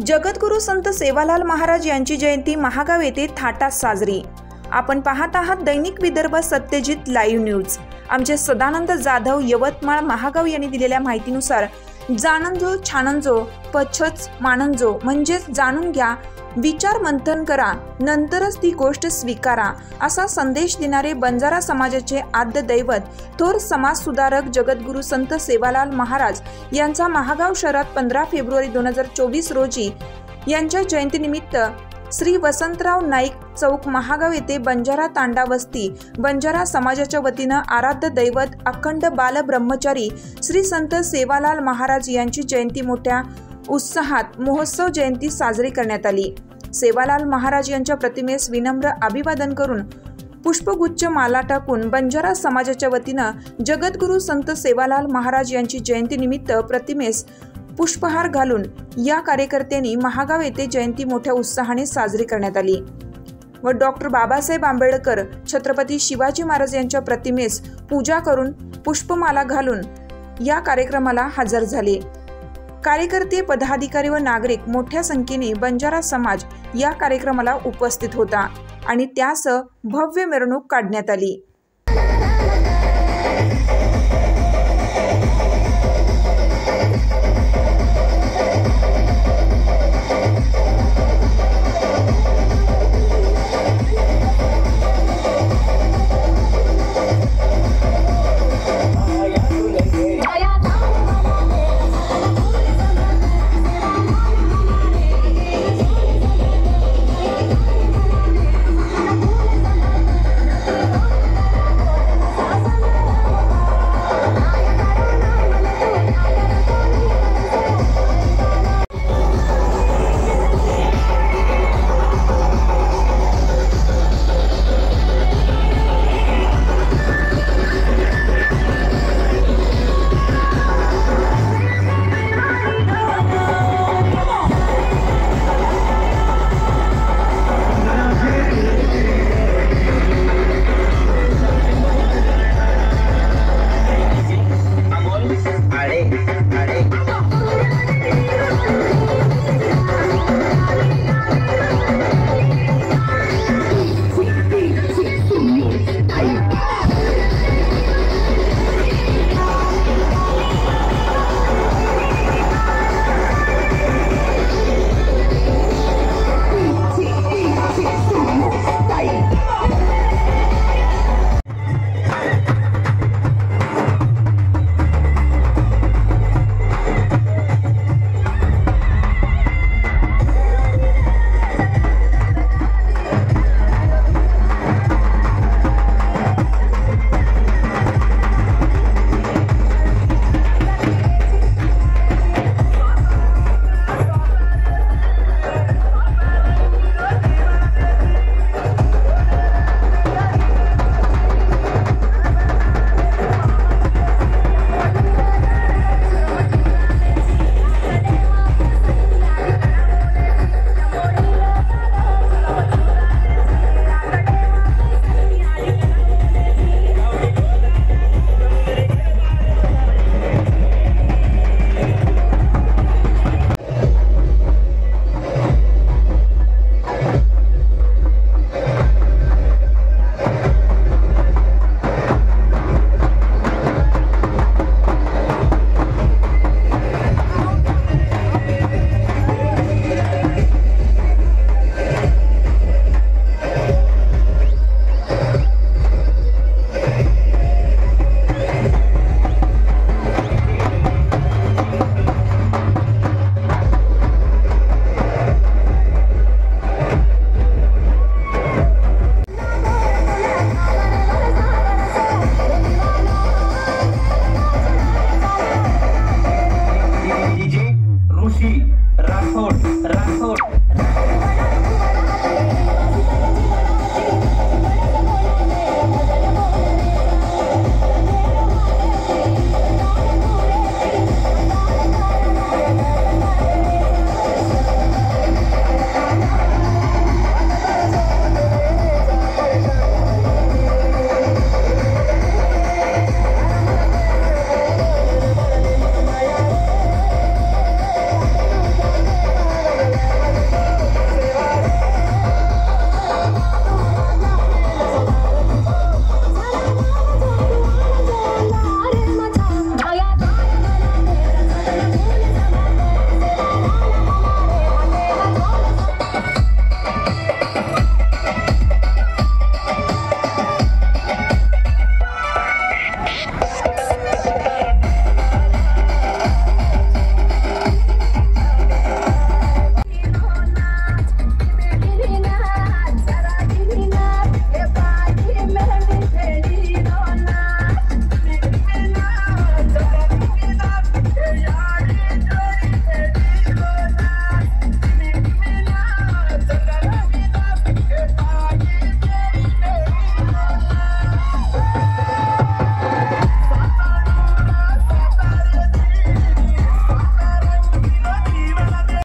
जगद्गुरू संत सेवालाल महाराज यांची जयंती महागाव येथे थाटात साजरी। आपण पाहत आहात दैनिक विदर्भ सत्यजित लाईव्ह न्यूज। आमचे सदानंद जाधव यवतमाळ महागाव यांनी दिलेल्या माहितीनुसार जाणंजो छानंजो पछच मानंजो म्हणजेच जाणून घ्या, विचार मंथन करा, नंतरच ती गोष्ट स्वीकारा असा संदेश देणारे बंजारा समाजाचे आद्य दैवत थोर समाज सुधारक जगद्गुरू संत सेवालाल महाराज यांचा महागाव शहरात 15 फेब्रुवारी 2024 रोजी यांच्या जयंतीनिमित्त श्री वसंतराव नाईक चौक महागाव येथे बंजारा तांडा वस्ती बंजारा समाजाच्या वतीनं आराध्य दैवत अखंड बाल ब्रह्मचारी श्री संत सेवालाल महाराज यांची जयंती मोठ्या उत्साहात महोत्सव जयंती साजरी करण्यात आली। सेवालाल महाराज यांच्या प्रतिमेस विनम्र अभिवादन करून पुष्पगुच्छ माला टाकून बंजारा समाजाच्या वतीनं जगद्गुरू संत सेवालाल महाराज यांची जयंतीनिमित्त प्रतिमेस पुष्पहार घालून या कार्यकर्त्यांनी महागाव येथे जयंती मोठ्या उत्साहाने साजरी करण्यात आली व डॉक्टर बाबासाहेब आंबेडकर छत्रपती शिवाजी महाराज यांच्या प्रतिमेस पूजा करून पुष्पमाला घालून या कार्यक्रमाला हजर झाले। कार्यकर्ते, पदाधिकारी व नागरिक मोठ्या संख्येने बंजारा समाज या कार्यक्रमाला उपस्थित होता आणि त्यासह भव्य मिरवणूक काढण्यात आली। राठोड